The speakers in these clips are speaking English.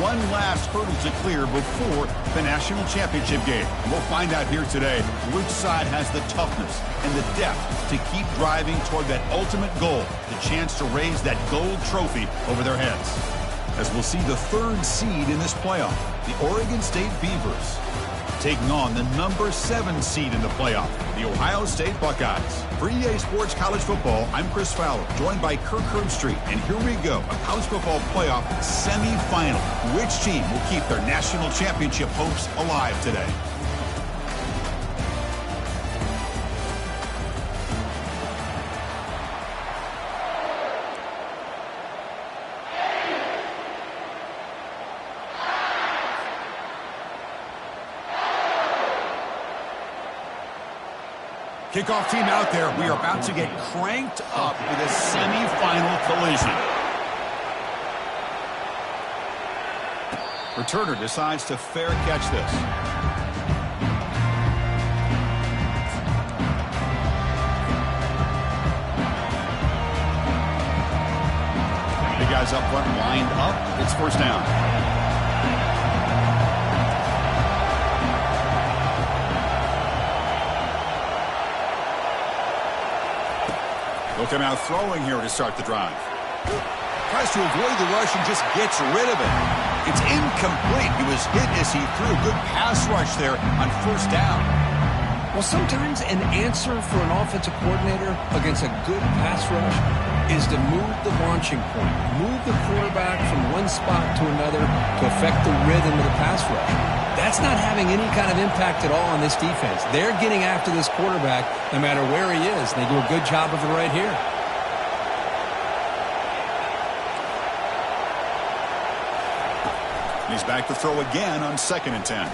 one last hurdle to clear before the national championship game. And we'll find out here today which side has the toughness and the depth to keep driving toward that ultimate goal, the chance to raise that gold trophy over their heads. As we'll see the third seed in this playoff, the Oregon State Beavers, taking on the number 7 seed in the playoff, the Ohio State Buckeyes. For EA Sports College Football, I'm Chris Fowler, joined by Kirk Herbstreit. And here we go, a college football playoff semifinal. Which team will keep their national championship hopes alive today? Kickoff team out there. We are about to get cranked up with a semifinal collision. Returner decides to fair catch this. Big guys up front lined up. It's first down. Look him out throwing here to start the drive. Tries to avoid the rush and just gets rid of it. It's incomplete. He was hit as he threw a good pass rush there on first down. Well, sometimes an answer for an offensive coordinator against a good pass rush is to move the launching point, move the quarterback from one spot to another to affect the rhythm of the pass rush. That's not having any kind of impact at all on this defense. They're getting after this quarterback no matter where he is. They do a good job of it right here. He's back to throw again on 2nd and 10.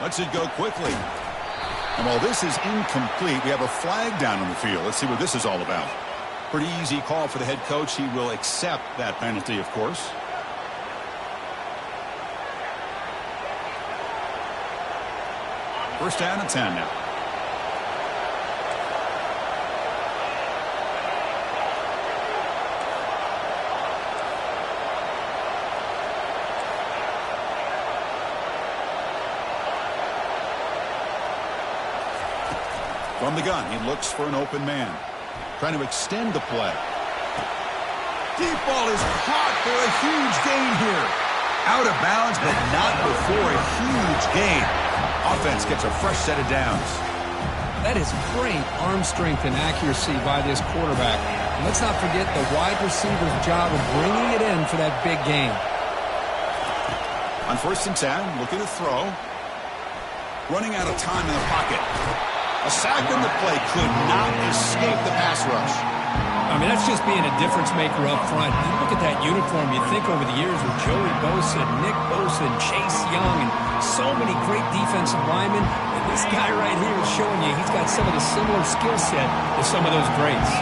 Lets it go quickly. And while this is incomplete, we have a flag down on the field. Let's see what this is all about. Pretty easy call for the head coach. He will accept that penalty, of course. First down and 10 now. From the gun, he looks for an open man. Trying to extend the play. Deep ball is caught for a huge gain here. Out of bounds, but not before a huge gain. Offense gets a fresh set of downs. That is great arm strength and accuracy by this quarterback. And let's not forget the wide receiver's job of bringing it in for that big gain. On 1st and 10, looking to throw. Running out of time in the pocket. A sack in the play could not escape the pass rush. I mean, that's just being a difference maker up front. You look at that uniform, you think over the years with Joey Bosa, Nick Bosa, and Chase Young, and so many great defensive linemen. And this guy right here is showing you he's got some of the similar skill set as some of those greats.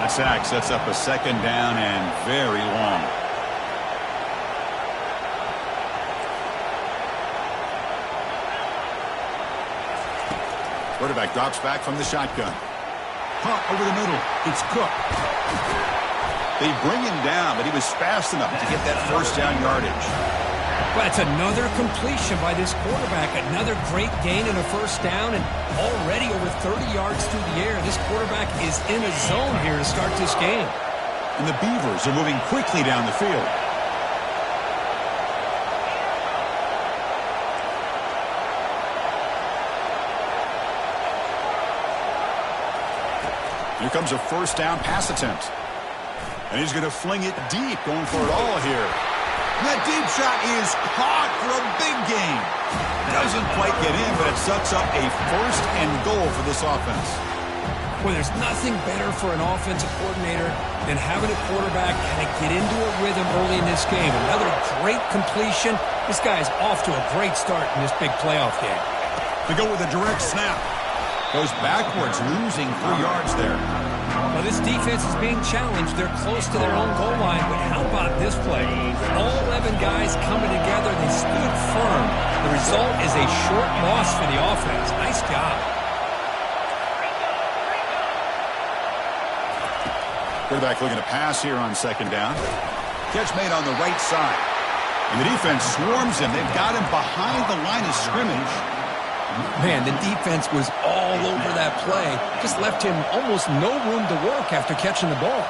That sack sets up a 2nd down and very long. Quarterback drops back from the shotgun. Caught over the middle. It's Cook. They bring him down, but he was fast enough to get that first down yardage. But it's another completion by this quarterback. Another great gain in a first down, and already over 30 yards through the air. This quarterback is in a zone here to start this game. And the Beavers are moving quickly down the field. Here comes a first down pass attempt. And he's going to fling it deep, going for it all here. That deep shot is caught for a big gain. Doesn't quite get in, but it sets up a 1st and goal for this offense. Well, there's nothing better for an offensive coordinator than having a quarterback kind of get into a rhythm early in this game. Another great completion. This guy's off to a great start in this big playoff game. To go with a direct snap. Goes backwards, losing 3 yards there. Well, this defense is being challenged. They're close to their own goal line, but how about this play? All 11 guys coming together. They stood firm. The result is a short loss for the offense. Nice job. Quarterback looking to pass here on 2nd down. Catch made on the right side. And the defense swarms him. They've got him behind the line of scrimmage. Man, the defense was all over that play. Just left him almost no room to work after catching the ball.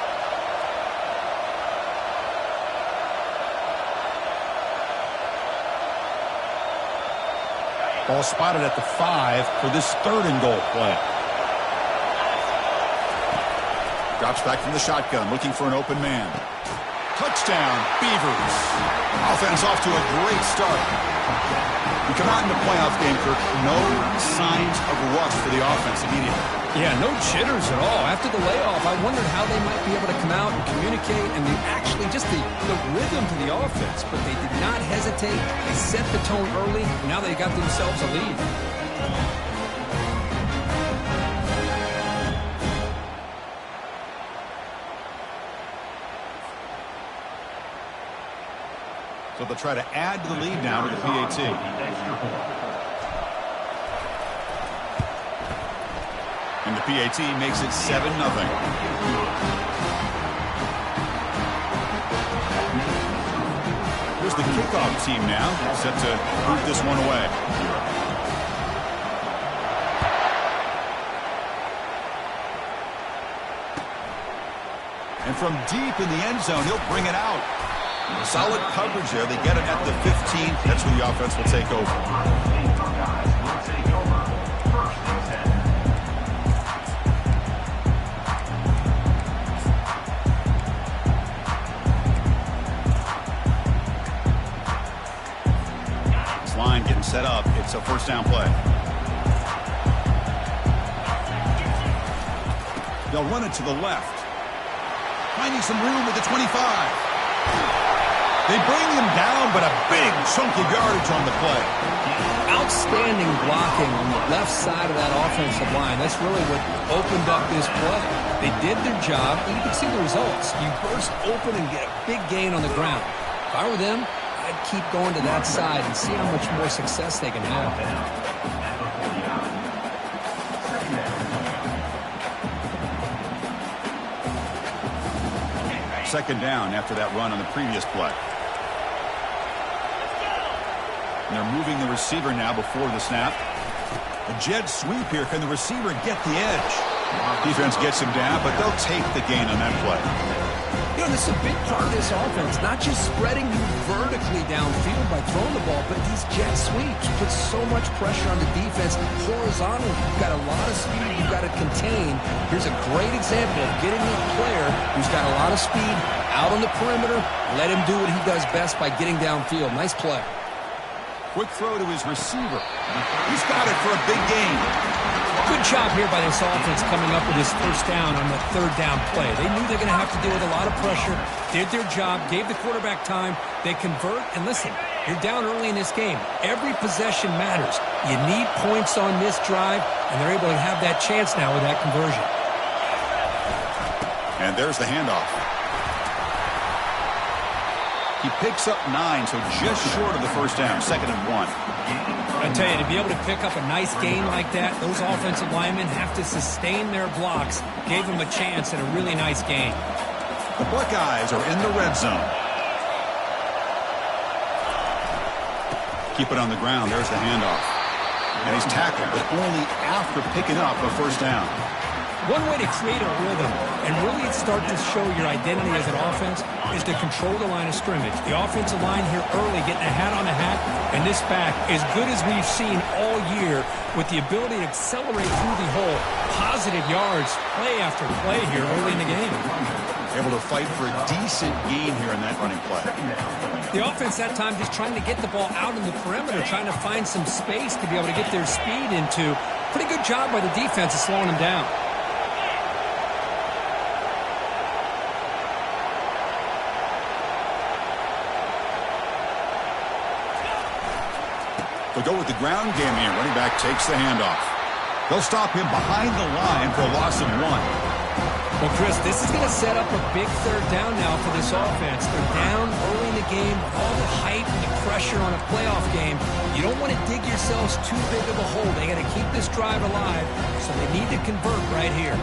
Ball spotted at the 5 for this 3rd and goal play. Drops back from the shotgun, looking for an open man. Touchdown, Beavers. Offense off to a great start. We come out in the playoff game, Kirk. No signs of rust for the offense immediately. Yeah, no jitters at all. After the layoff, I wondered how they might be able to come out and communicate and actually just the rhythm to the offense. But they did not hesitate. They set the tone early, and now they got themselves a lead. So they'll try to add to the lead now to the PAT. And the PAT makes it 7-0. Here's the kickoff team now, set to move this one away. And from deep in the end zone, he'll bring it out. Solid coverage there. They get it at the 15. That's where the offense will take over. This line getting set up. It's a 1st down play. They'll run it to the left. Finding some room at the 25. They bring him down, but a big chunk of yardage on the play. Outstanding blocking on the left side of that offensive line. That's really what opened up this play. They did their job, and you can see the results. You burst open and get a big gain on the ground. If I were them, I'd keep going to that side and see how much more success they can have. 2nd down after that run on the previous play. And they're moving the receiver now before the snap. A jet sweep here. Can the receiver get the edge? Defense gets him down, but they'll take the gain on that play. You know, this is a big part of this offense. Not just spreading you vertically downfield by throwing the ball, but these jet sweeps put so much pressure on the defense horizontally. You've got a lot of speed you've got to contain. Here's a great example of getting a player who's got a lot of speed out on the perimeter. Let him do what he does best by getting downfield. Nice play. Quick throw to his receiver. He's got it for a big gain. Good job here by this offense coming up with his 1st down on the 3rd down play. They knew they're going to have to deal with a lot of pressure, did their job, gave the quarterback time. They convert, and listen, you're down early in this game. Every possession matters. You need points on this drive, and they're able to have that chance now with that conversion. And there's the handoff. He picks up 9, so just short of the 1st down, 2nd and 1. I tell you, to be able to pick up a nice gain like that, those offensive linemen have to sustain their blocks. Gave them a chance at a really nice gain. The Buckeyes are in the red zone. Keep it on the ground. There's the handoff. And he's tackled, but only after picking up a 1st down. One way to create a rhythm and really start to show your identity as an offense is to control the line of scrimmage. The offensive line here early getting a hat on a hat, and this back, as good as we've seen all year, with the ability to accelerate through the hole. Positive yards, play after play here early in the game. Able to fight for a decent gain here in that running play. The offense that time just trying to get the ball out in the perimeter, trying to find some space to be able to get their speed into. Pretty good job by the defense of slowing them down. They'll go with the ground game here. Running back takes the handoff. They'll stop him behind the line for a loss of 1. Well, Chris, this is going to set up a big 3rd down now for this offense. They're down early in the game with all the hype and the pressure on a playoff game. You don't want to dig yourselves too big of a hole. They got to keep this drive alive, so they need to convert right here.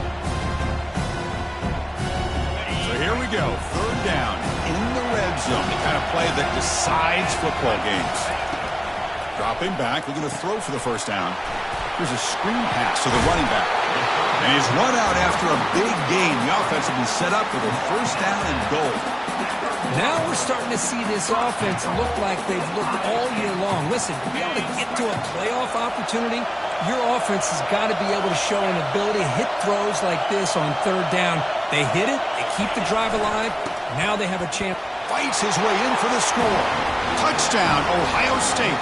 So here we go. 3rd down in the red zone. The kind of play that decides football games. Dropping back, looking to throw for the first down. Here's a screen pass to the running back. And he's run out after a big gain. The offense will be set up for the first down and goal. Now we're starting to see this offense look like they've looked all year long. Listen, to be able to get to a playoff opportunity, your offense has got to be able to show an ability to hit throws like this on third down. They hit it, they keep the drive alive, now they have a chance. Fights his way in for the score. Touchdown, Ohio State.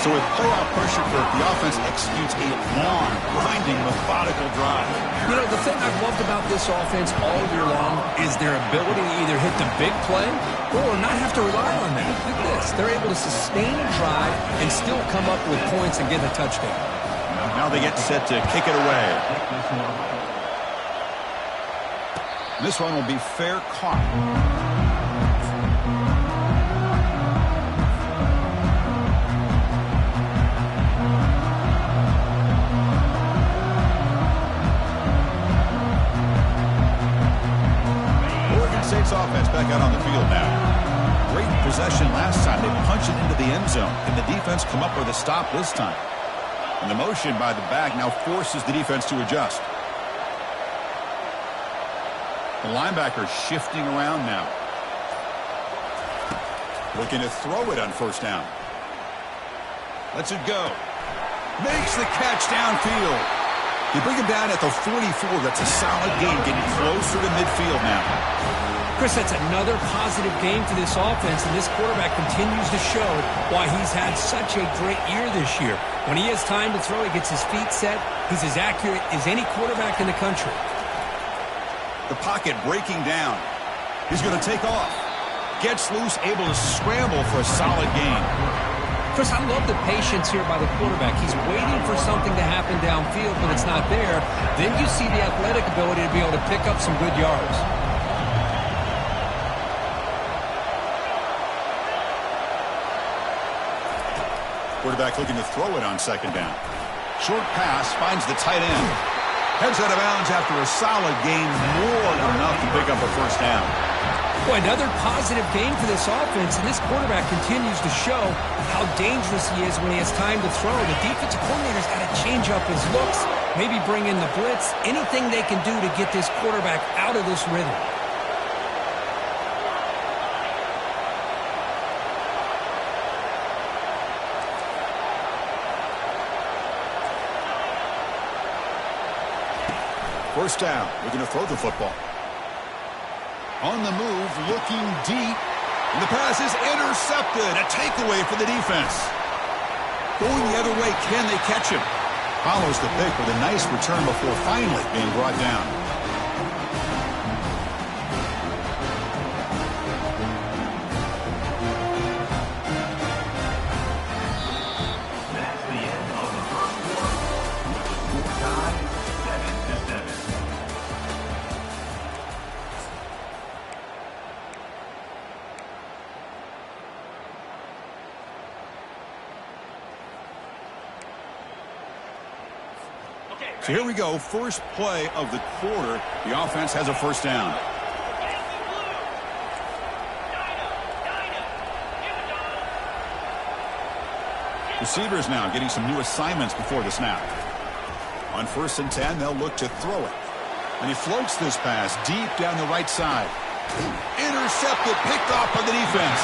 So with playoff pressure, the offense executes a long, grinding, methodical drive. You know, the thing I've loved about this offense all year long is their ability to either hit the big play or not have to rely on that. Look at this. They're able to sustain a drive and still come up with points and get a touchdown. Now they get set to kick it away. This one will be fair caught. State's offense back out on the field now. Great possession last time. They punch it into the end zone. Can the defense come up with a stop this time? And the motion by the back now forces the defense to adjust. The linebacker shifting around now. Looking to throw it on first down. Lets it go. Makes the catch downfield. You bring him down at the 44. That's a solid game, getting closer to midfield now. Chris, that's another positive game for this offense, and this quarterback continues to show why he's had such a great year this year. When he has time to throw, he gets his feet set. He's as accurate as any quarterback in the country. The pocket breaking down. He's going to take off. Gets loose, able to scramble for a solid gain. Chris, I love the patience here by the quarterback. He's waiting for something to happen downfield, but it's not there. Then you see the athletic ability to be able to pick up some good yards. Quarterback looking to throw it on second down. Short pass finds the tight end. Heads out of bounds after a solid gain, more than enough to pick up a first down. Boy, another positive game for this offense, and this quarterback continues to show how dangerous he is when he has time to throw. The defensive coordinator's got to change up his looks, maybe bring in the blitz, anything they can do to get this quarterback out of this rhythm. First down, looking to throw the football. On the move, looking deep. And the pass is intercepted. A takeaway for the defense. Going the other way, can they catch him? Follows the pick with a nice return before finally being brought down. So here we go, first play of the quarter. The offense has a first down. Receivers now getting some new assignments before the snap. On 1st and 10, they'll look to throw it. And he floats this pass deep down the right side. Intercepted, picked off by the defense.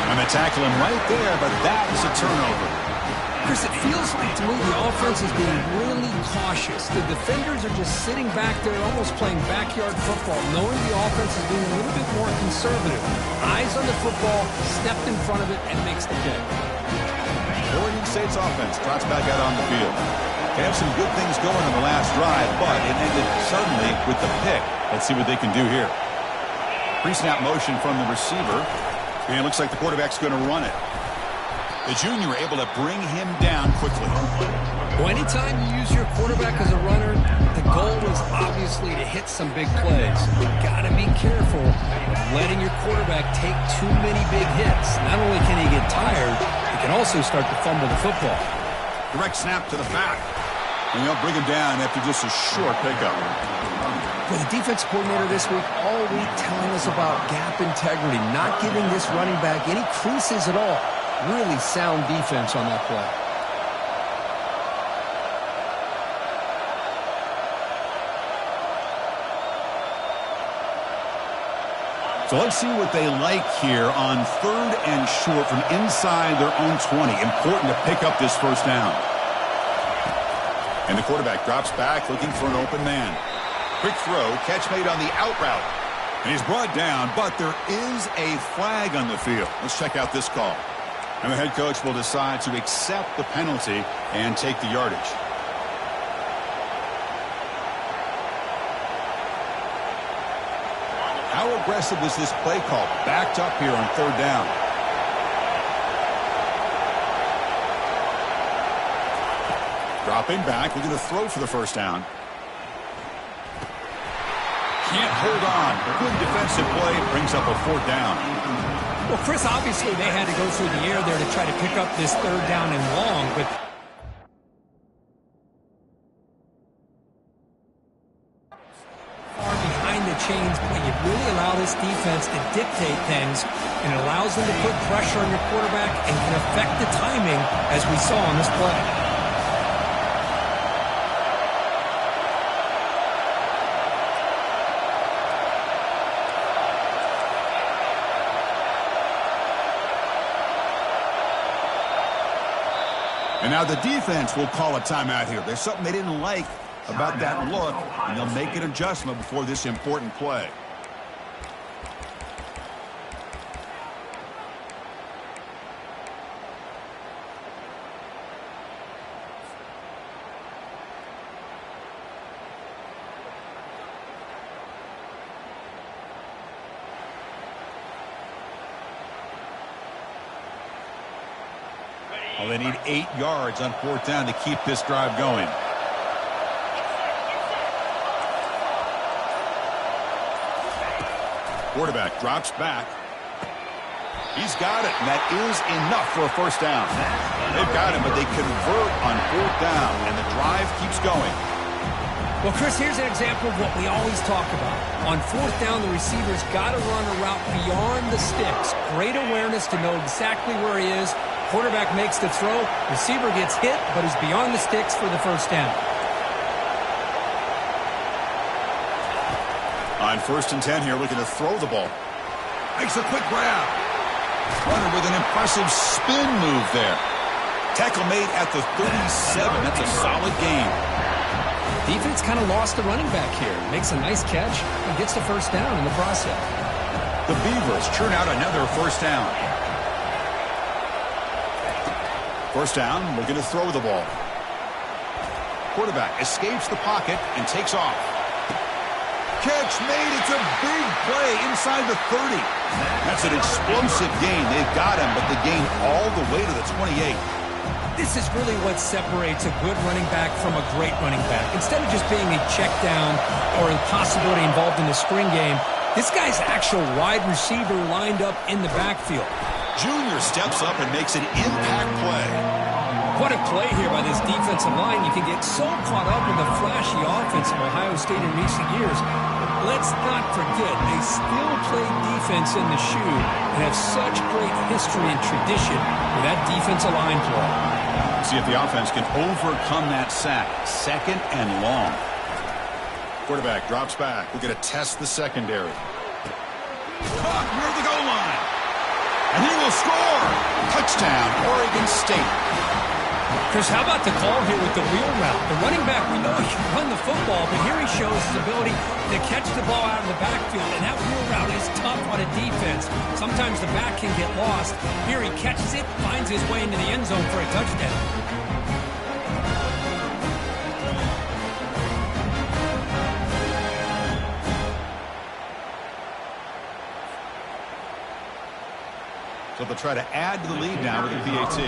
And they tackle him right there, but that is a turnover. Chris, it feels like to me the offense is being really cautious. The defenders are just sitting back there almost playing backyard football, knowing the offense is being a little bit more conservative. Eyes on the football, stepped in front of it, and makes the pick. Oregon State's offense trots back out on the field. They have some good things going on the last drive, but it ended suddenly with the pick. Let's see what they can do here. Pre-snap motion from the receiver, and it looks like the quarterback's going to run it. The junior able to bring him down quickly. Well, anytime you use your quarterback as a runner, the goal is obviously to hit some big plays. You've got to be careful of letting your quarterback take too many big hits. Not only can he get tired, he can also start to fumble the football. Direct snap to the back. And they'll bring him down after just a short pickup. Well, the defense coordinator this week all week telling us about gap integrity, not giving this running back any creases at all. Really sound defense on that play. So let's see what they like here on 3rd and short from inside their own 20. Important to pick up this first down. And the quarterback drops back looking for an open man. Quick throw, catch made on the out route. And he's brought down, but there is a flag on the field. Let's check out this call. And the head coach will decide to accept the penalty and take the yardage. How aggressive was this play call? Backed up here on 3rd down. Dropping back, looking to throw for the first down. Can't hold on. Good defensive play. Brings up a 4th down. Well, Chris, obviously they had to go through the air there to try to pick up this 3rd down and long, but far behind the chains, but you really allow this defense to dictate things, and it allows them to put pressure on your quarterback and can affect the timing, as we saw on this play. And now the defense will call a timeout here. There's something they didn't like about that look, and they'll make an adjustment before this important play. Well, they need 8 yards on 4th down to keep this drive going. Quarterback drops back. He's got it, and that is enough for a first down. They've got him, but they convert on 4th down, and the drive keeps going. Well, Chris, here's an example of what we always talk about. On 4th down, the receiver's got to run a route beyond the sticks. Great awareness to know exactly where he is. Quarterback makes the throw. Receiver gets hit, but is beyond the sticks for the first down. On 1st and 10 here, looking to throw the ball. Makes a quick grab. Runner with an impressive spin move there. Tackle made at the 37. That's a solid gain. Defense kind of lost the running back here. Makes a nice catch and gets the first down in the process. The Beavers churn out another first down. First down, looking to throw the ball. Quarterback escapes the pocket and takes off. Catch made. It's a big play inside the 30. That's an explosive gain. They've got him, but the gain all the way to the 28. This is really what separates a good running back from a great running back. Instead of just being a check down or a possibility involved in the screen game, this guy's actual wide receiver lined up in the backfield. Junior steps up and makes an impact play. What a play here by this defensive line. You can get so caught up in the flashy offense of Ohio State in recent years. Let's not forget, they still play defense in the shoe and have such great history and tradition with that defensive line play. See if the offense can overcome that sack. 2nd and long. Quarterback drops back. We're going to test the secondary. Caught near the goal line. And he will score. Touchdown, Oregon State. Chris, how about the call here with the wheel route? The running back, we know he can run the football, but here he shows his ability to catch the ball out of the backfield, and that wheel route is tough on a defense. Sometimes the back can get lost. Here he catches it, finds his way into the end zone for a touchdown. So they'll try to add to the lead now with the PAT.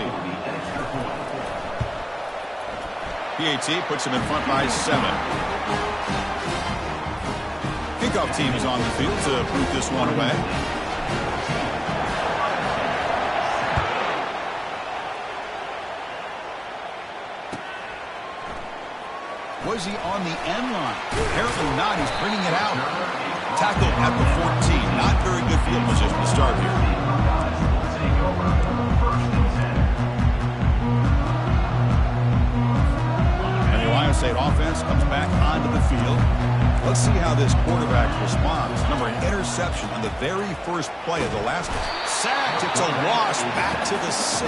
PAT puts him in front by 7. Kickoff team is on the field to boot this one away. Was he on the end line? Apparently not. He's bringing it out. Tackled at the 14. Not very good field position to start here. And the Ohio State offense comes back onto the field. Let's see how this quarterback responds. Remember, an interception on the very first play of the last sacked. It's a loss back to the 6.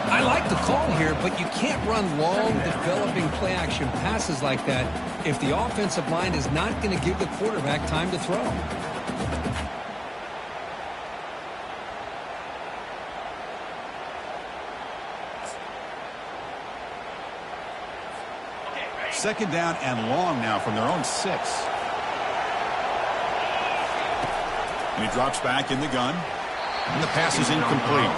I like the call here, but you can't run long, developing play-action passes like that if the offensive line is not going to give the quarterback time to throw. Second down and long now from their own 6. And he drops back in the gun. And the pass is incomplete.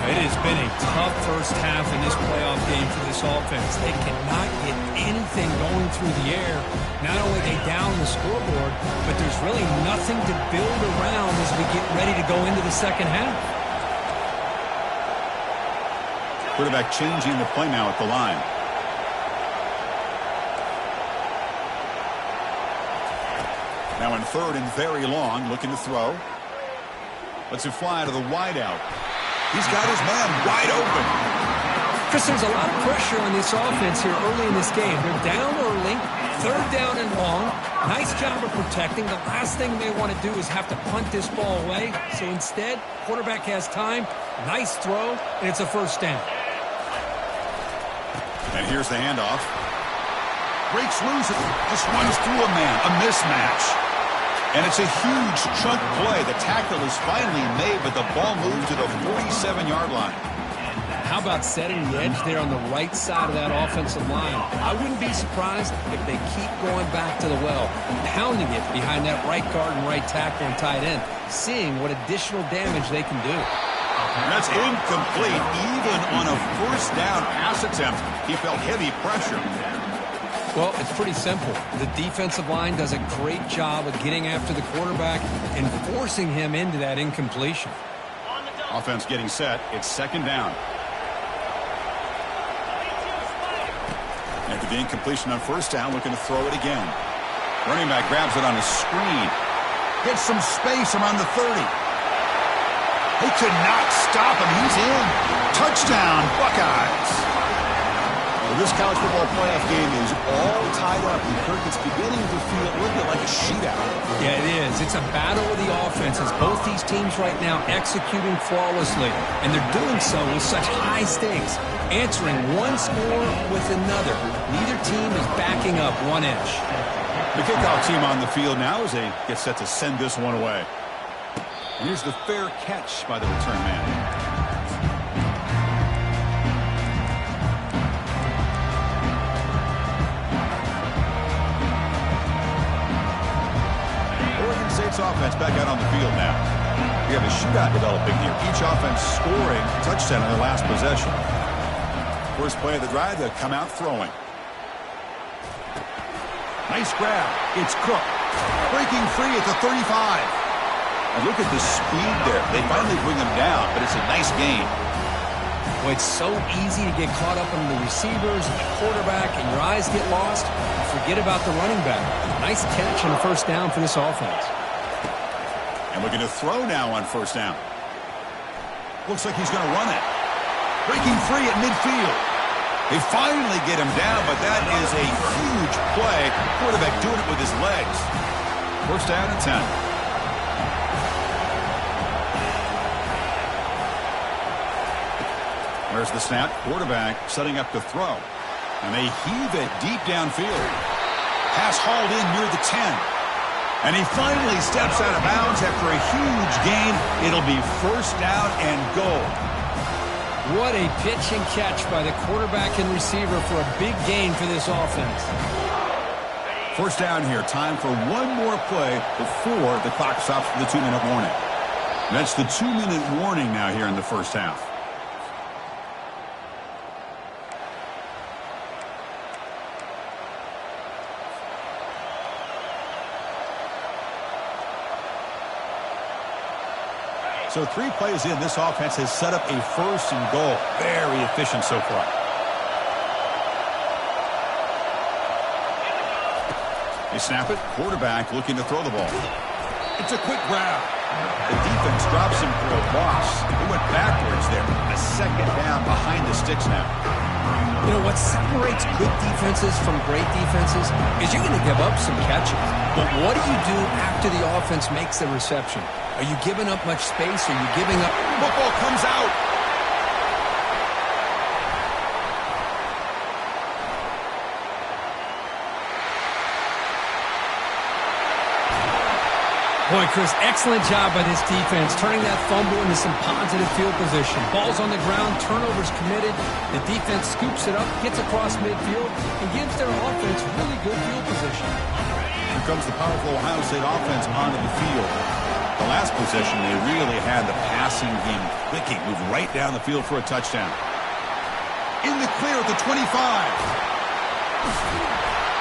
It has been a tough first half in this playoff game for this offense. They cannot get anything going through the air. Not only they down the scoreboard, but there's really nothing to build around as we get ready to go into the second half. Quarterback changing the play now at the line. Now in third and very long, looking to throw. Lets it fly to the wideout. He's got his man wide open. Chris, there's a lot of pressure on this offense here early in this game. They're down early, third down and long. Nice job of protecting. The last thing they want to do is have to punt this ball away. So instead, quarterback has time. Nice throw, and it's a first down. And here's the handoff. Breaks loose. Just runs through a man. A mismatch. And it's a huge chunk play. The tackle is finally made, but the ball moved to the 47-yard line. How about setting the edge there on the right side of that offensive line? I wouldn't be surprised if they keep going back to the well, pounding it behind that right guard and right tackle and tight end, seeing what additional damage they can do. And that's incomplete. Even on a first down pass attempt, he felt heavy pressure. Well, it's pretty simple. The defensive line does a great job of getting after the quarterback and forcing him into that incompletion. Offense getting set. It's second down. After the incompletion on first down, looking to throw it again. Running back grabs it on a screen. Gets some space around the 30. They could not stop him. He's in. Touchdown, Buckeyes. Well, this college football playoff game is all tied up. Kirk, it's beginning to feel a little bit like a shootout. Yeah, it is. It's a battle of the offenses. Both these teams right now executing flawlessly, and they're doing so with such high stakes, answering one score with another. Neither team is backing up 1 inch. The kickoff team on the field now as they get set to send this one away. And here's the fair catch by the return man. State's offense back out on the field now. We have a shootout developing here. Each offense scoring a touchdown in their last possession. First play of the drive, they'll come out throwing. Nice grab. It's Cook. Breaking free at the 35. And look at the speed there. They finally bring him down, but it's a nice gain. Well, it's so easy to get caught up in the receivers and the quarterback, and your eyes get lost. Forget about the running back. Nice catch and a first down for this offense. And looking to throw now on first down. Looks like he's going to run it. Breaking free at midfield. They finally get him down, but that is a huge play. Quarterback doing it with his legs. First down and 10. There's the snap. Quarterback setting up to throw. And they heave it deep downfield. Pass hauled in near the 10. And he finally steps out of bounds after a huge gain. It'll be first down and goal. What a pitch and catch by the quarterback and receiver for a big gain for this offense. First down here. Time for one more play before the clock stops for the 2-minute warning. That's the 2-minute warning now here in the first half. So 3 plays in, this offense has set up a first and goal. Very efficient so far. They snap it. Quarterback looking to throw the ball. It's a quick grab. The defense drops him for a loss. He went backwards there. A second down behind the sticks now. You know, what separates good defenses from great defenses is you're going to give up some catches. But what do you do after the offense makes the reception? Are you giving up much space? Are you giving up? Football comes out. Boy, Chris, excellent job by this defense, turning that fumble into some positive field position. Ball's on the ground, turnovers committed. The defense scoops it up, gets across midfield, and gives their offense really good field position. Here comes the powerful Ohio State offense onto the field. The last possession, they really had the passing game clicking, moved right down the field for a touchdown. In the clear at the 25.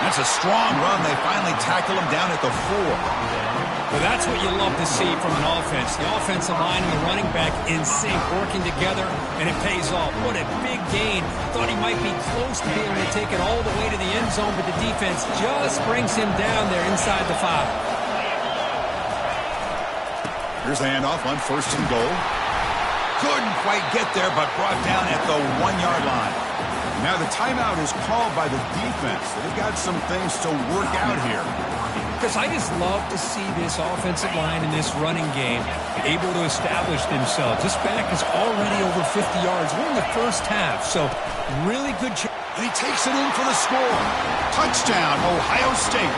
That's a strong run. They finally tackle him down at the 4. Well, that's what you love to see from an offense. The offensive line and the running back in sync, working together, and it pays off. What a big gain. Thought he might be close to being able to take it all the way to the end zone, but the defense just brings him down there inside the 5. Here's the handoff on 1st and goal. Couldn't quite get there, but brought down at the 1-yard line. Now the timeout is called by the defense. They've got some things to work out here. Because I just love to see this offensive line in this running game able to establish themselves. This back is already over 50 yards. We're in the first half, so really good. And he takes it in for the score. Touchdown, Ohio State.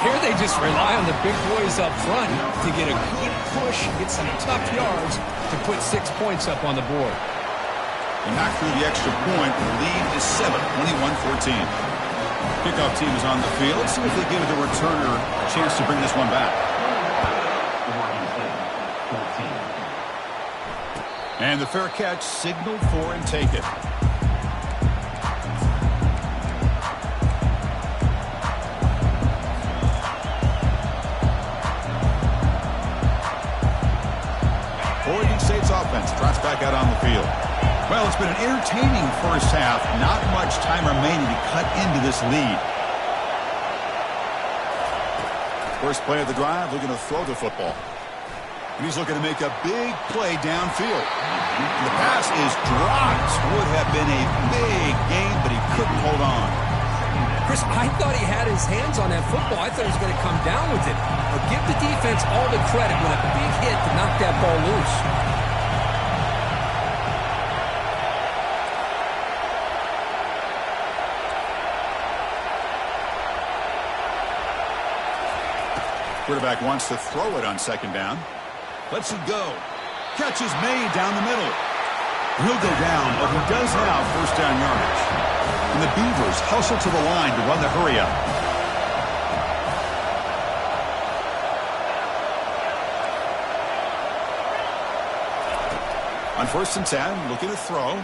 Here they just rely on the big boys up front to get a good push, get some tough yards to put 6 points up on the board. And knock through the extra point. The lead is 7, 21-14. Kickoff team is on the field. Let's see if they give the returner a chance to bring this one back. And the fair catch signaled for and taken. Oregon State's offense trots back out on the field. Well, it's been an entertaining first half. Not much time remaining to cut into this lead. First play of the drive, looking to throw the football. And he's looking to make a big play downfield. And the pass is dropped. Would have been a big gain, but he couldn't hold on. Chris, I thought he had his hands on that football. I thought he was going to come down with it. But give the defense all the credit with a big hit to knock that ball loose. Quarterback wants to throw it on 2nd down. Lets it go. Catch is made down the middle. He'll go down, but he does have 1st down yardage. And the Beavers hustle to the line to run the hurry up. On 1st and 10, looking to throw.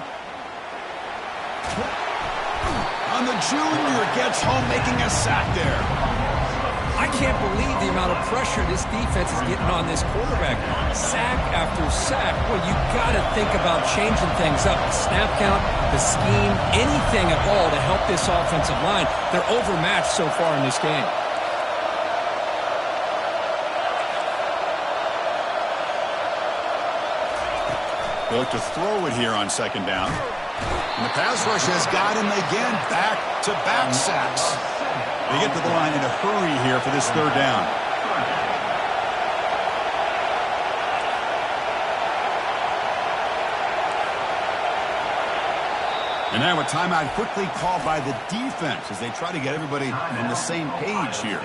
On the junior, gets home, making a sack there. I can't believe the amount of pressure this defense is getting on this quarterback. Sack after sack. Well, you got to think about changing things up. The snap count, the scheme, anything at all to help this offensive line. They're overmatched so far in this game. They look to throw it here on 2nd down. And the pass rush has got him again. Back-to-back sacks. They get to the line in a hurry here for this 3rd down. And now a timeout quickly called by the defense as they try to get everybody on the same page here.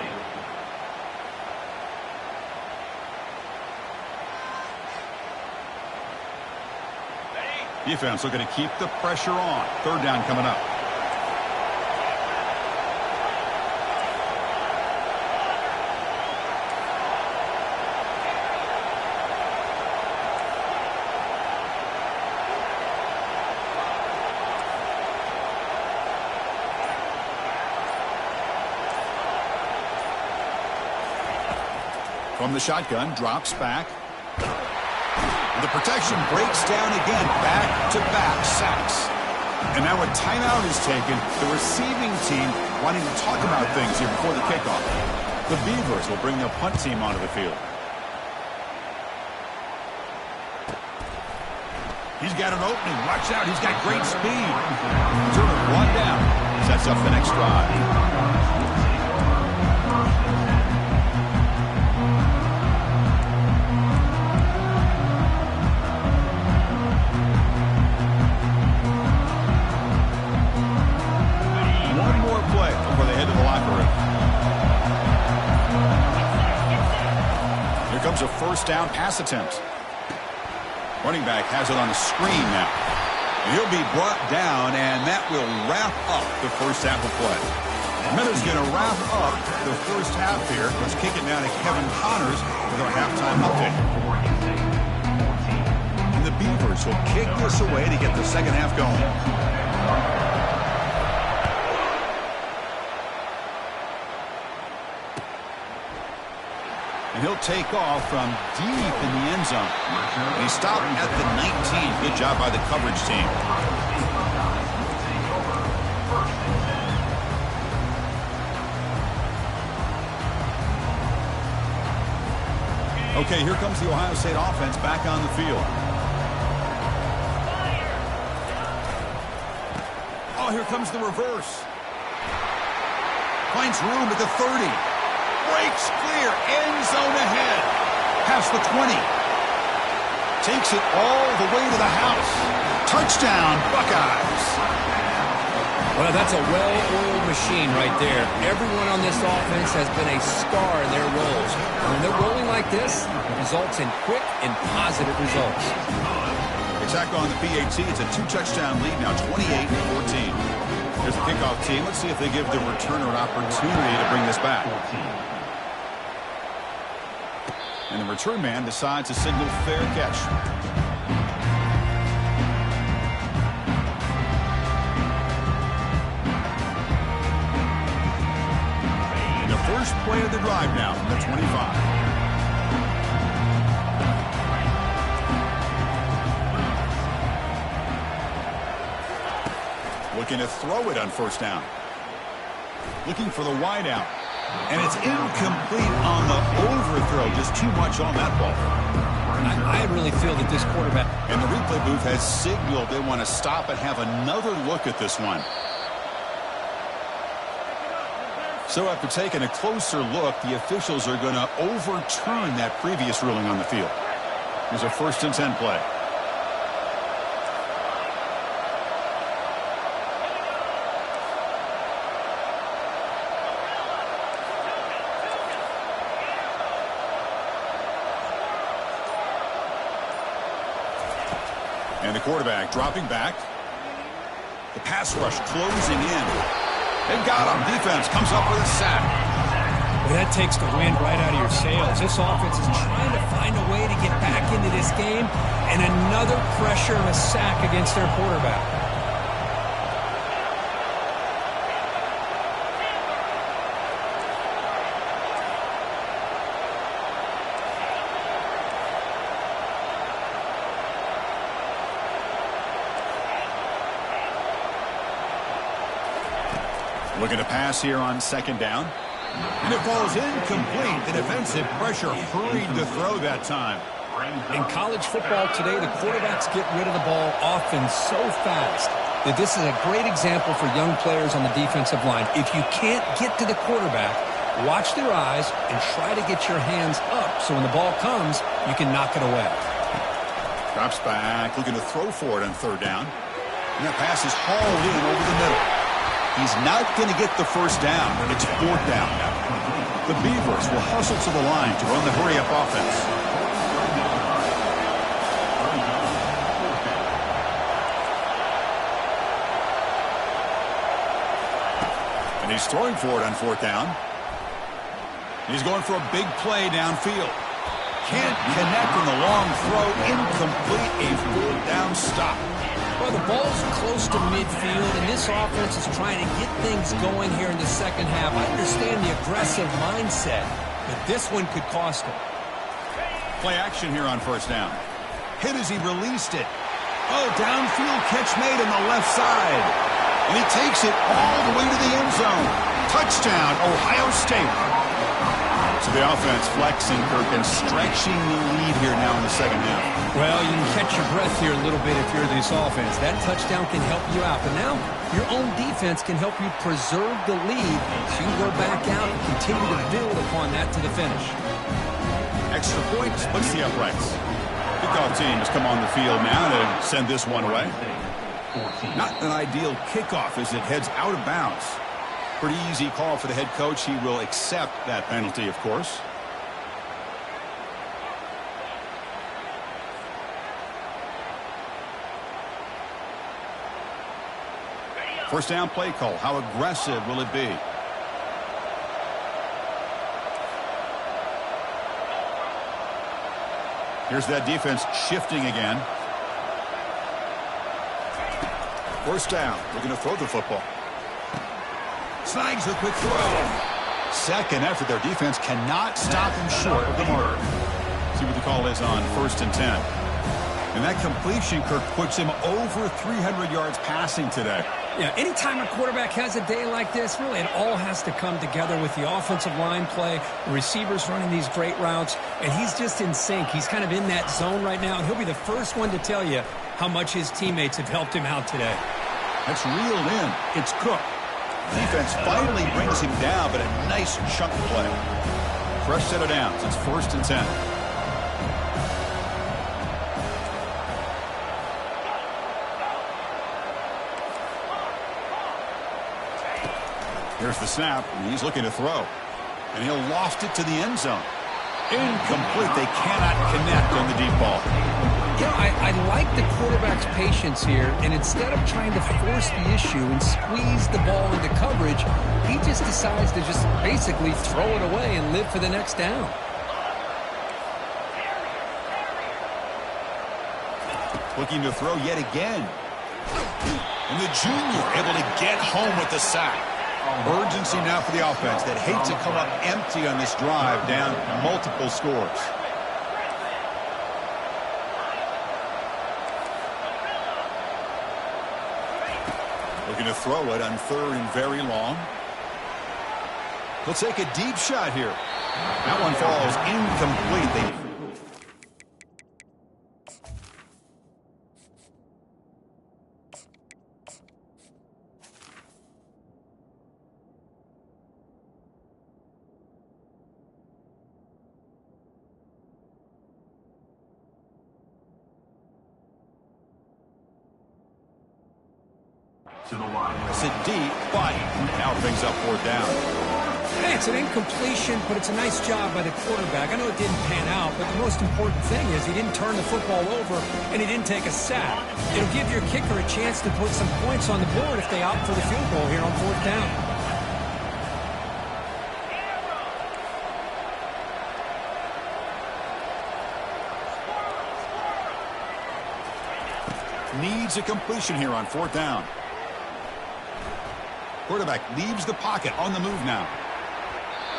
Defense looking to keep the pressure on. 3rd down coming up. From the shotgun, drops back. The protection breaks down again. Back-to-back sacks. And now a timeout is taken. The receiving team wanting to talk about things here before the kickoff. The Beavers will bring the punt team onto the field. He's got an opening. Watch out. He's got great speed. Turner brought down. Sets up the next drive. Comes a first down pass attempt. Running back has it on the screen now. He'll be brought down, and that will wrap up the first half of play. Minutes going to wrap up the first half here. Let's kick it down to Kevin Connors with our halftime update. And the Beavers will kick this away to get the second half going. And he'll take off from deep in the end zone. And he stopped at the 19. Good job by the coverage team. Okay, here comes the Ohio State offense back on the field. Oh, here comes the reverse. Finds room at the 30. Breaks clear, end zone ahead, past the 20. Takes it all the way to the house. Touchdown, Buckeyes. Well, that's a well-oiled machine right there. Everyone on this offense has been a star in their roles. And when they're rolling like this, it results in quick and positive results. Exact on the PAT. It's a 2-touchdown lead now, 28-14. Here's the kickoff team. Let's see if they give the returner an opportunity to bring this back. And the return man decides to signal fair catch. And the first play of the drive now from the 25. Looking to throw it on first down. Looking for the wide out. And it's incomplete on the overthrow. Just too much on that ball. I really feel that this quarterback... And the replay booth has signaled they want to stop and have another look at this one. So after taking a closer look, the officials are going to overturn that previous ruling on the field. There's a 1st and 10 play. And the quarterback dropping back. The pass rush closing in. They've got him. Defense comes up with a sack. Well, that takes the wind right out of your sails. This offense is trying to find a way to get back into this game. And another pressure and a sack against their quarterback. Looking to pass here on 2nd down. And it falls incomplete. The defensive pressure hurried the throw that time. In college football today, the quarterbacks get rid of the ball often so fast that this is a great example for young players on the defensive line. If you can't get to the quarterback, watch their eyes and try to get your hands up so when the ball comes, you can knock it away. Drops back, looking to throw for it on 3rd down. And that pass is hauled in over the middle. He's not going to get the first down. It's 4th down. The Beavers will hustle to the line to run the hurry-up offense. And he's throwing for it on 4th down. He's going for a big play downfield. Can't connect on the long throw. Incomplete. A 4th down stop. Well, the ball's close to midfield, and this offense is trying to get things going here in the second half. I understand the aggressive mindset, but this one could cost him. Play action here on 1st down. Hit as he released it. Oh, downfield catch made on the left side. And he takes it all the way to the end zone. Touchdown, Ohio State. So the offense flexing, Kirk, and stretching the lead here now in the second half. Well, you can catch your breath here a little bit if you're this offense. That touchdown can help you out. But now your own defense can help you preserve the lead so you can go back out and continue to build upon that to the finish. Extra point splits the uprights. Kickoff team has come on the field now to send this one away. Not an ideal kickoff as it heads out of bounds. Pretty easy call for the head coach. He will accept that penalty, of course. First down play call. How aggressive will it be? Here's that defense shifting again. First down. We're going to throw the football. Snags the quick throw. Second effort. Their defense cannot stop him short of the mark. See what the call is on 1st and 10. And that completion, Kirk, puts him over 300 yards passing today. Yeah, anytime a quarterback has a day like this, really it all has to come together with the offensive line play, the receivers running these great routes, and he's just in sync. He's kind of in that zone right now, and he'll be the first one to tell you how much his teammates have helped him out today. That's reeled in. It's Cook. Defense finally brings him down, but a nice chunk play. Fresh set of downs. It's 1st and 10. Here's the snap, and he's looking to throw. And he'll loft it to the end zone. Incomplete. They cannot connect on the deep ball. You know, I like the quarterback's patience here, and instead of trying to force the issue and squeeze the ball into coverage, he just decides to just basically throw it away and live for the next down. Looking to throw yet again. And the junior able to get home with the sack. Urgency now for the offense that hate to come up empty on this drive, down multiple scores. Looking to throw it on 3rd and very long. He'll take a deep shot here. That one falls incomplete. It's a deep, but now brings up 4th down. Hey, it's an incompletion, but it's a nice job by the quarterback. I know it didn't pan out, but the most important thing is he didn't turn the football over and he didn't take a sack. It'll give your kicker a chance to put some points on the board if they opt for the field goal here on 4th down. Needs a completion here on 4th down. Quarterback leaves the pocket on the move now.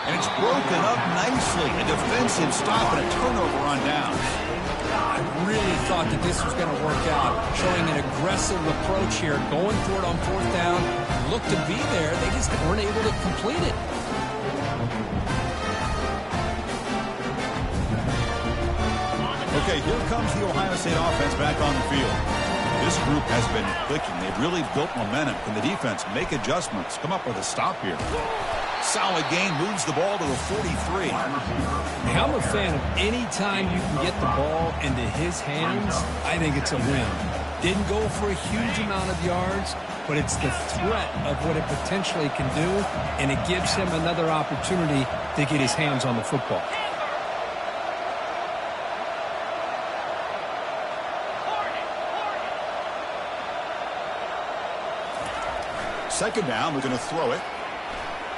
And it's broken up nicely. A defensive stop and a turnover on downs. I really thought that this was going to work out. Showing an aggressive approach here. Going for it on 4th down. Looked to be there. They just weren't able to complete it. Okay, here comes the Ohio State offense back on the field. This group has been clicking. They've really built momentum. Can the defense make adjustments? Come up with a stop here. Solid gain, moves the ball to the 43. I'm a fan of any time you can get the ball into his hands, I think it's a win. Didn't go for a huge amount of yards, but it's the threat of what it potentially can do, and it gives him another opportunity to get his hands on the football. Second down, we're going to throw it.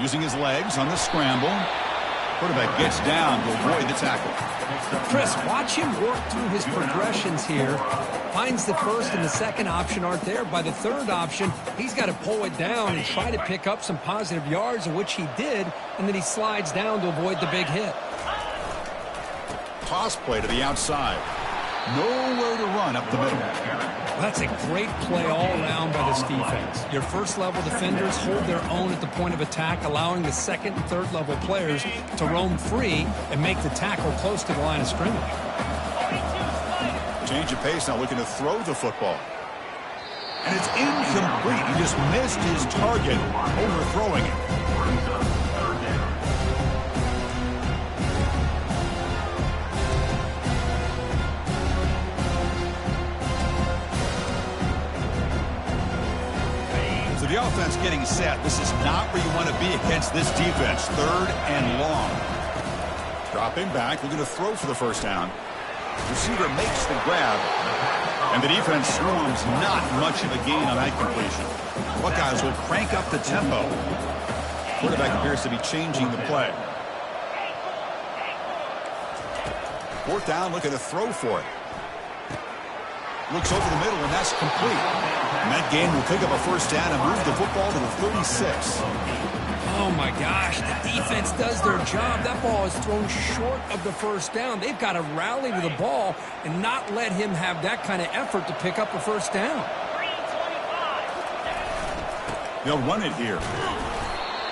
Using his legs on the scramble. Quarterback gets down to avoid the tackle. Chris, watch him work through his progressions here. Finds the first and the second option aren't there. By the third option, he's got to pull it down and try to pick up some positive yards, of which he did, and then he slides down to avoid the big hit. Toss play to the outside. Nowhere to run up the middle. That's a great play all around by this defense. Your first-level defenders hold their own at the point of attack, allowing the second and third-level players to roam free and make the tackle close to the line of scrimmage. Change of pace now, looking to throw the football. And it's incomplete. He just missed his target, overthrowing it. So the offense getting set. This is not where you want to be against this defense. Third and long. Dropping back, looking to throw for the first down. Receiver makes the grab. And the defense swarms, not much of a gain on that completion. Buckeyes will crank up the tempo. Quarterback appears to be changing the play. Fourth down, looking to throw for it. Looks over the middle, and that's complete. And that gain will pick up a first down and move the football to the 36. Oh, my gosh, the defense does their job. That ball is thrown short of the first down. They've got to rally to the ball and not let him have that kind of effort to pick up a first down. They'll run it here.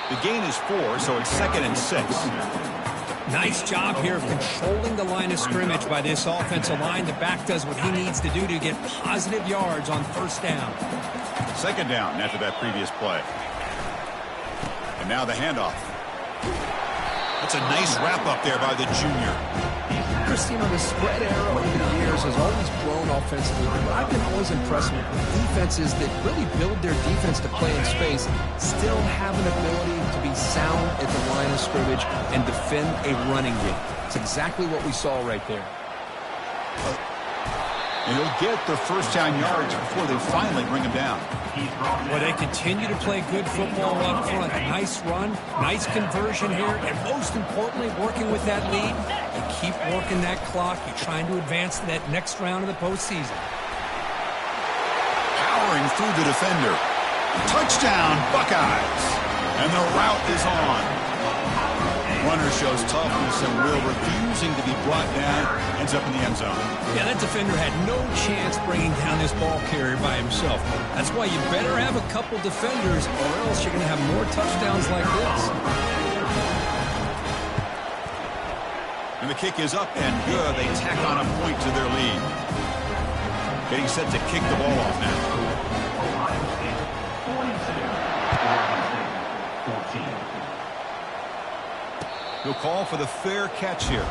The gain is 4, so it's 2nd and 6. Nice job here of controlling the line of scrimmage by this offensive line. The back does what he needs to do to get positive yards on first down. 2nd down after that previous play. And now the handoff. That's a nice wrap up there by the junior. Christine, the spread arrow over the years has always blown offensively, but I've been always impressed with defenses that really build their defense to play in space, still have an ability to be sound at the line of scrimmage and defend a running game. It's exactly what we saw right there. And he'll get the first down yards before they finally bring him down. Well, they continue to play good football up front. Nice run, nice conversion here, and most importantly, working with that lead. You keep working that clock. You're trying to advance to that next round of the postseason. Powering through the defender. Touchdown, Buckeyes. And the route is on. Runner shows toughness and will, refusing to be brought down, ends up in the end zone. Yeah, that defender had no chance bringing down this ball carrier by himself. That's why you better have a couple defenders, or else you're going to have more touchdowns like this. And the kick is up and good. They tack on a point to their lead. Getting set to kick the ball off now. He'll call for the fair catch here.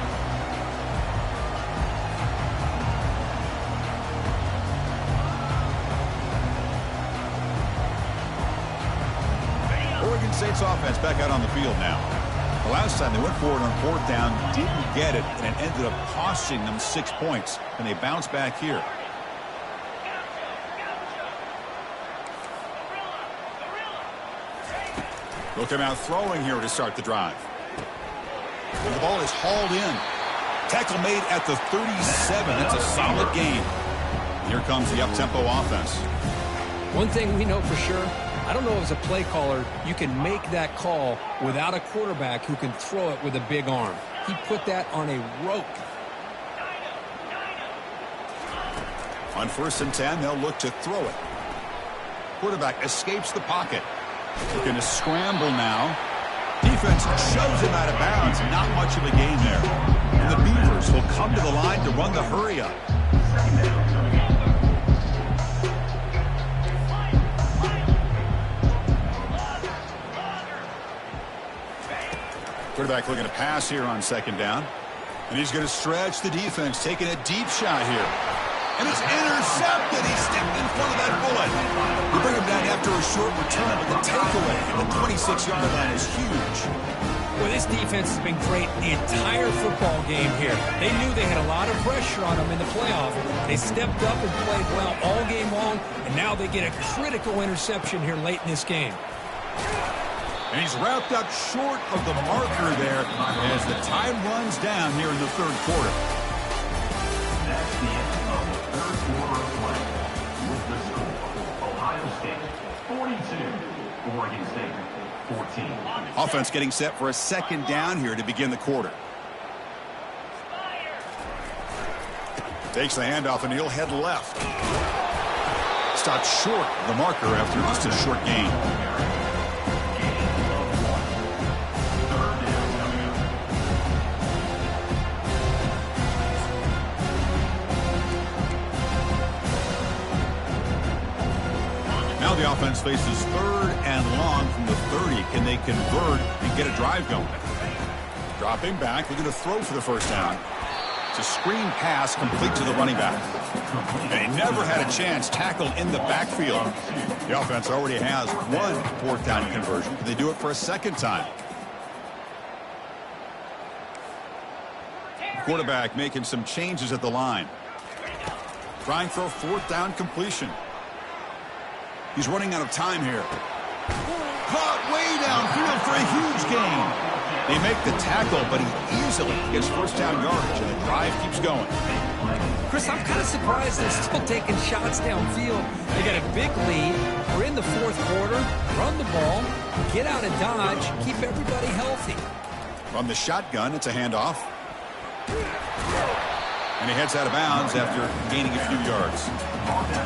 Oregon State's offense back out on the field now. The last time they went forward on fourth down, didn't get it, and it ended up costing them 6 points. And they bounce back here. They'll come out throwing here to start the drive. And the ball is hauled in. Tackle made at the 37. That's a solid gain. Here comes the up-tempo offense. One thing we know for sure, I don't know as a play caller, you can make that call without a quarterback who can throw it with a big arm. He put that on a rope. On 1st and 10, they'll look to throw it. Quarterback escapes the pocket. Looking to scramble now. Defense shoves him out of bounds. Not much of a gain there. And the Beavers will come to the line to run the hurry up. Quarterback looking to pass here on 2nd down. And he's going to stretch the defense, taking a deep shot here. And it's intercepted. He stepped in front of that bullet. You bring him down after a short return, but the takeaway at the 26-yard line is huge. Well, this defense has been great the entire football game here. They knew they had a lot of pressure on them in the playoff. They stepped up and played well all game long, and now they get a critical interception here late in this game. And he's wrapped up short of the marker there as the time runs down here in the 3rd quarter. That's the end of the 3rd quarter of play. With the score, Ohio State 42, Oregon State 14. Offense getting set for a 2nd down here to begin the quarter. Takes the handoff and he'll head left. Stopped short of the marker after just a short gain. Now the offense faces third and long from the 30. Can they convert and get a drive going? Dropping back, looking to throw for the first down. It's a screen pass complete to the running back. And he never had a chance tackled in the backfield. The offense already has one fourth down conversion. Can they do it for a second time? Quarterback making some changes at the line. Trying for a fourth down completion. He's running out of time here. Caught way downfield for a huge gain. They make the tackle, but he easily gets first down yardage, and the drive keeps going. Chris, I'm kind of surprised they're still taking shots downfield. They got a big lead. We're in the fourth quarter. Run the ball, get out of dodge, keep everybody healthy. From the shotgun, it's a handoff. And he heads out of bounds after gaining a few yards.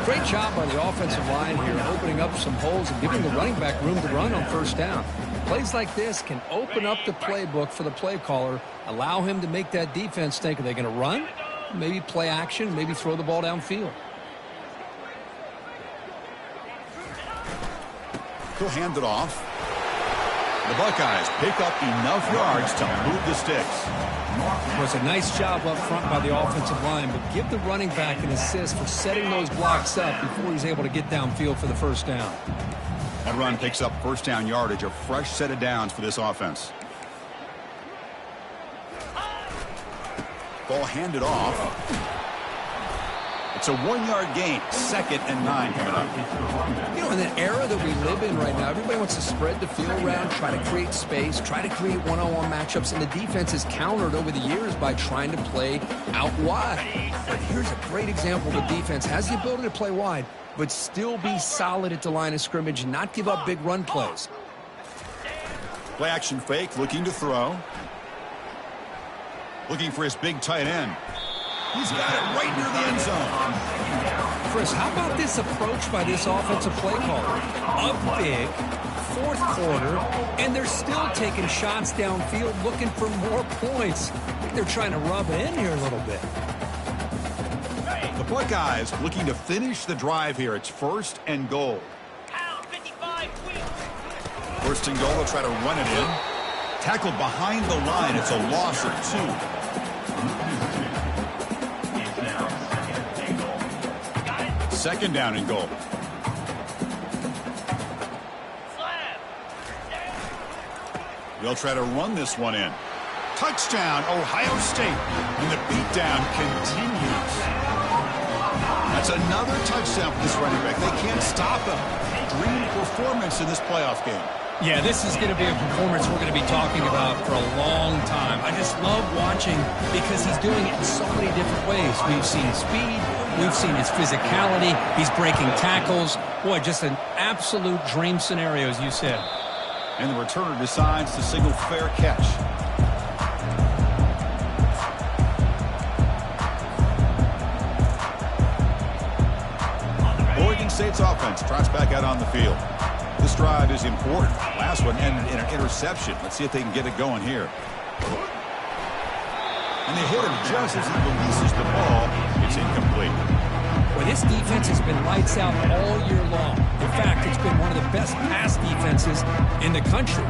Great job by the offensive line here, opening up some holes and giving the running back room to run on first down. Plays like this can open up the playbook for the play caller, allow him to make that defense think, are they going to run? Maybe play action, maybe throw the ball downfield. He'll hand it off. The Buckeyes pick up enough yards to move the sticks. It was a nice job up front by the offensive line, but give the running back an assist for setting those blocks up before he's able to get downfield for the first down. That run picks up first down yardage, a fresh set of downs for this offense. Ball handed off. It's a 1-yard gain, 2nd and 9 coming up. You know, in the era that we live in right now, everybody wants to spread the field around, try to create space, try to create one-on-one matchups, and the defense has countered over the years by trying to play out wide. But here's a great example. The defense has the ability to play wide, but still be solid at the line of scrimmage and not give up big run plays. Play action fake, looking to throw. Looking for his big tight end. He's got it right near the end zone. Chris, how about this approach by this offensive play caller? Up big, fourth quarter, and they're still taking shots downfield looking for more points. I think they're trying to rub it in here a little bit. The Buckeyes looking to finish the drive here. It's 1st and goal. First and goal, they'll try to run it in. Tackled behind the line. It's a loss of 2. Second down and goal. They'll try to run this one in. Touchdown, Ohio State. And the beatdown continues. That's another touchdown for this running back. They can't stop him. Dream performance in this playoff game. Yeah, this is going to be a performance we're going to be talking about for a long time. I just love watching because he's doing it in so many different ways. We've seen speed. We've seen his physicality. He's breaking tackles. Boy, just an absolute dream scenario, as you said. And the returner decides to signal fair catch. Oregon State's offense trots back out on the field. This drive is important. Last one ended in an interception. Let's see if they can get it going here. And they hit him just as he releases the ball. It's incomplete. Well, this defense has been lights out all year long. In fact, it's been one of the best pass defenses in the country.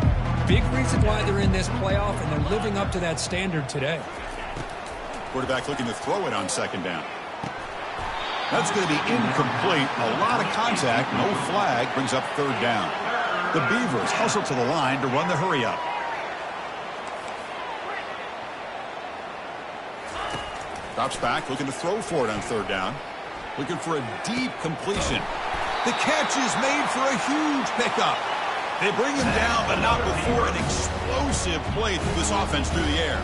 Big reason why they're in this playoff, and they're living up to that standard today. Quarterback looking to throw it on second down. That's going to be incomplete. A lot of contact. No flag. Brings up third down. The Beavers hustle to the line to run the hurry up. Drops back. Looking to throw for it on third down. Looking for a deep completion. The catch is made for a huge pickup. They bring him down, but not before an explosive play through this offense through the air.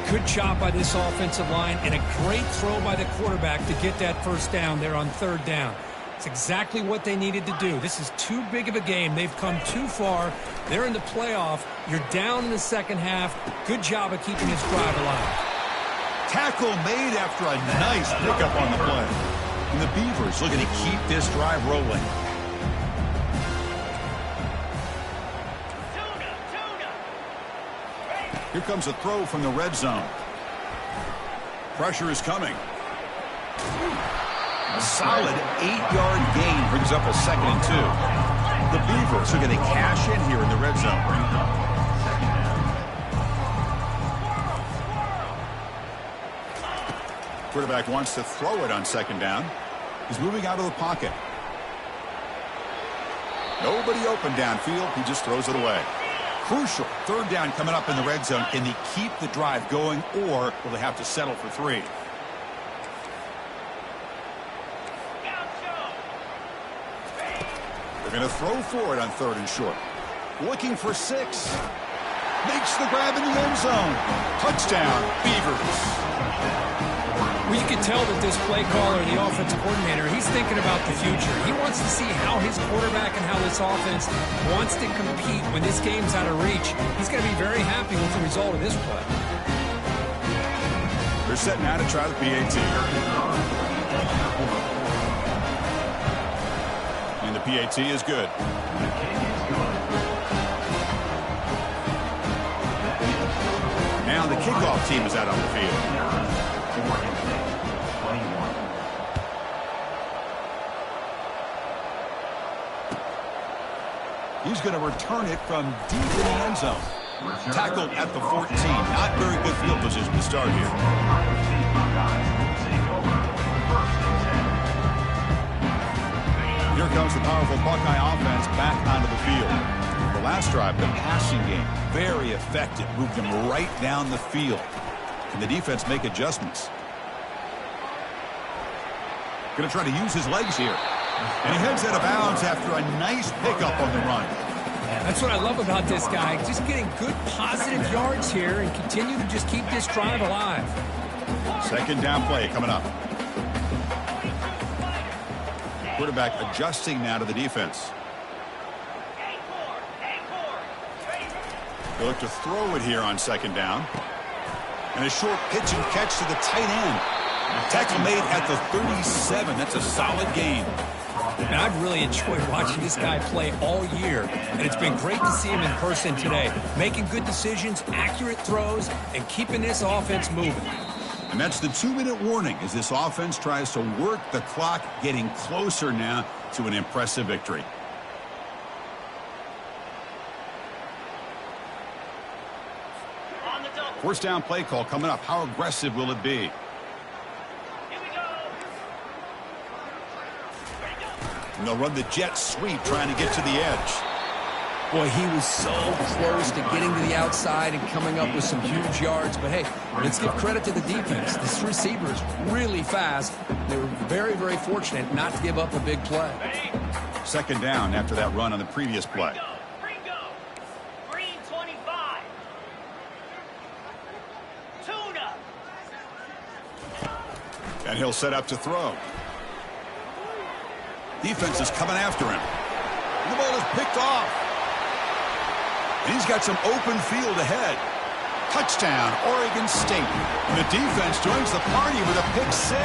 Good job by this offensive line and a great throw by the quarterback to get that first down there on third down. It's exactly what they needed to do. This is too big of a game. They've come too far. They're in the playoff. You're down in the second half. Good job of keeping this drive alive. Tackle made after a nice pickup on the play. And the Beavers looking to keep this drive rolling. Here comes a throw from the red zone. Pressure is coming. A solid 8-yard gain brings up a 2nd and 2. The Beavers are going to cash in here in the red zone. Quarterback wants to throw it on 2nd down. He's moving out of the pocket. Nobody open downfield. He just throws it away. Crucial 3rd down coming up in the red zone. Can they keep the drive going, or will they have to settle for 3? They're going to throw for it on 3rd and short. Looking for 6. Makes the grab in the end zone. Touchdown, Beavers. Well, you can tell that this play caller, the offensive coordinator, he's thinking about the future. He wants to see how his quarterback and how this offense wants to compete when this game's out of reach. He's going to be very happy with the result of this play. They're setting out to try the PAT. And the PAT is good. Now the kickoff team is out on the field. He's going to return it from deep in the end zone. Tackled at the 14. Not very good field position to start here. Here comes the powerful Buckeye offense back onto the field. The last drive, the passing game, very effective. Moved them right down the field. Can the defense make adjustments? Going to try to use his legs here. And he heads out of bounds after a nice pickup on the run. That's what I love about this guy. Just getting good positive yards here and continue to just keep this drive alive. 2nd down play coming up. Quarterback adjusting now to the defense. They look to throw it here on 2nd down. And a short pitch and catch to the tight end. Tackle made at the 37. That's a solid gain. Now, I've really enjoyed watching this guy play all year, and it's been great to see him in person today. Making good decisions, accurate throws, and keeping this offense moving. And that's the 2-minute warning as this offense tries to work the clock, getting closer now to an impressive victory. First down play call coming up. How aggressive will it be? And they'll run the jet sweep trying to get to the edge. Boy, he was so close to getting to the outside and coming up with some huge yards. But, hey, let's give credit to the defense. This receiver is really fast. They were very, very fortunate not to give up a big play. 2nd down after that run on the previous play. Green 25. Tuna. And he'll set up to throw. Defense is coming after him. And the ball is picked off. And he's got some open field ahead. Touchdown, Oregon State. And the defense joins the party with a pick 6.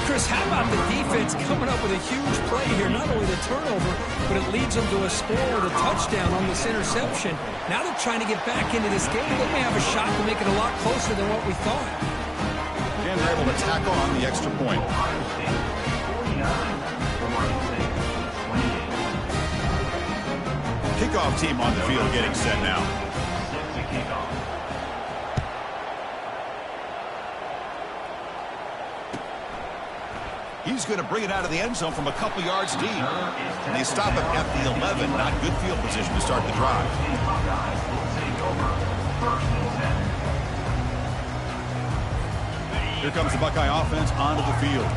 Chris, how about the defense coming up with a huge play here? Not only the turnover, but it leads them to a score with a touchdown on this interception. Now they're trying to get back into this game. They may have a shot to make it a lot closer than what we thought. And they're able to tack on the extra point. Kickoff team on the field getting set now. He's going to bring it out of the end zone from a couple yards deep. And they stop him at the 11. Not good field position to start the drive. Here comes the Buckeye offense onto the field.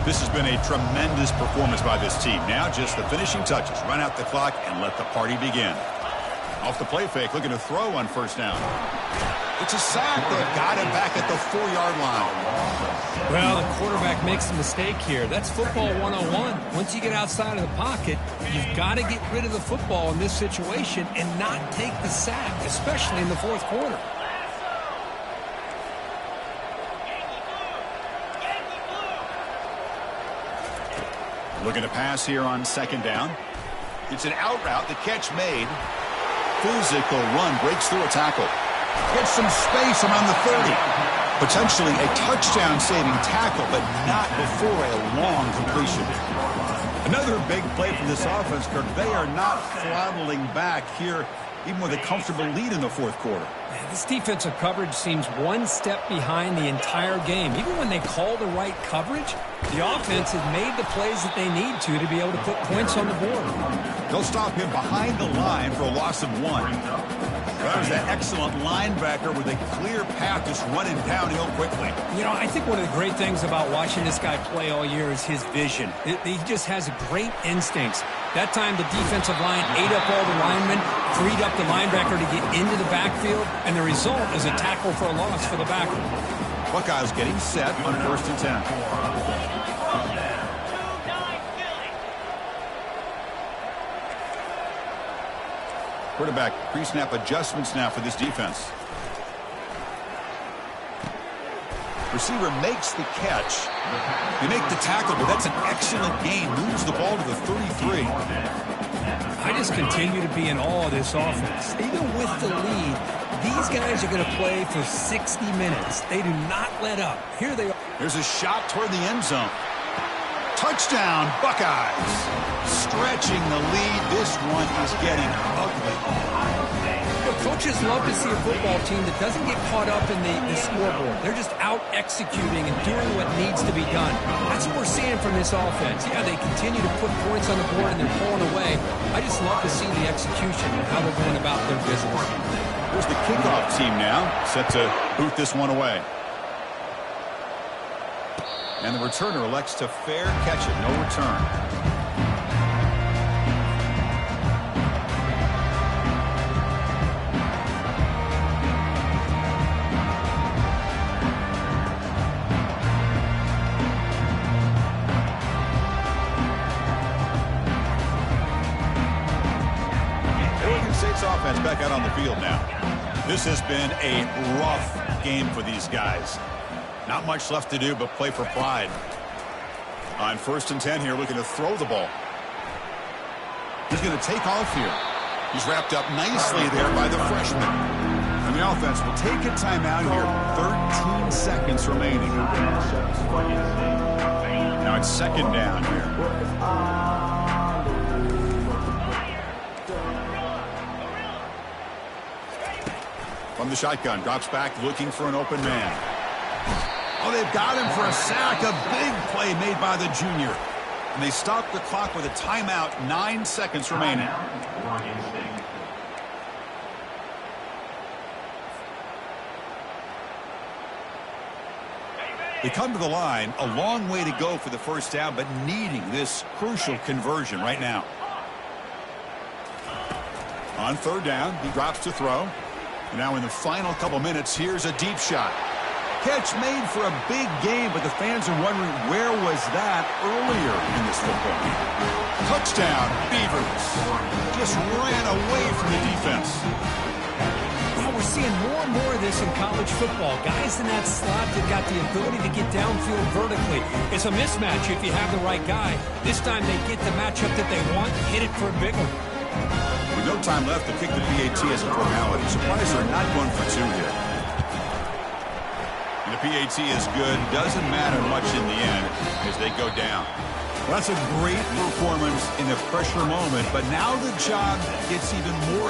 This has been a tremendous performance by this team. Now just the finishing touches. Run out the clock and let the party begin. Off the play fake, looking to throw on 1st down. It's a sack. They've got him back at the 4-yard line. Well, the quarterback makes a mistake here. That's football 101. Once you get outside of the pocket, you've got to get rid of the football in this situation and not take the sack, especially in the 4th quarter. Looking to pass here on second down. It's an out route. The catch made. Physical run. Breaks through a tackle. Gets some space around the 30. Potentially a touchdown-saving tackle, but not before a long completion. Another big play from this offense, Kirk. They are not throttling back here, even with a comfortable lead in the fourth quarter. This defensive coverage seems one step behind the entire game. Even when they call the right coverage, the offense has made the plays that they need to be able to put points on the board. They'll stop him behind the line for a loss of 1. That was that excellent linebacker with a clear path just running downhill quickly. You know, I think one of the great things about watching this guy play all year is his vision. He just has great instincts. That time the defensive line ate up all the linemen, freed up the linebacker to get into the backfield, and the result is a tackle for a loss for the backer. Buckeyes getting set on 1st and 10. Quarterback pre-snap adjustments now for this defense. Receiver makes the catch. They make the tackle, but that's an excellent gain. Moves the ball to the 33. I just continue to be in awe of this offense. Even with the lead, these guys are going to play for 60 minutes. They do not let up. Here they are. There's a shot toward the end zone. Touchdown, Buckeyes. Stretching the lead. This one is getting ugly. Coaches love to see a football team that doesn't get caught up in the scoreboard. They're just out executing and doing what needs to be done. That's what we're seeing from this offense. Yeah, they continue to put points on the board and they're pulling away. I just love to see the execution and how they're going about their business. Here's the kickoff team now, set to boot this one away. And the returner elects to fair catch it. No return. State's offense back out on the field now. This has been a rough game for these guys. Not much left to do but play for pride. On 1st and 10 here, looking to throw the ball. He's going to take off here. He's wrapped up nicely there by the freshman. And the offense will take a timeout here. 13 seconds remaining. Now it's second down here. From the shotgun, drops back looking for an open man. Oh, they've got him for a sack. A big play made by the junior. And they stop the clock with a timeout. 9 seconds remaining. They come to the line. A long way to go for the first down, but needing this crucial conversion right now. On 3rd down, he drops to throw. And now in the final couple minutes, here's a deep shot. Catch made for a big game, but the fans are wondering where was that earlier in this football game. Touchdown, Beavers. Just ran away from the defense. Well, we're seeing more and more of this in college football. Guys in that slot that got the ability to get downfield vertically. It's a mismatch if you have the right guy. This time they get the matchup that they want, hit it for a big one. With no time left to kick the PAT as a formality. Surprised they're not going for 2 here. And the PAT is good. Doesn't matter much in the end as they go down. Well, that's a great performance in a pressure moment, but now the job gets even more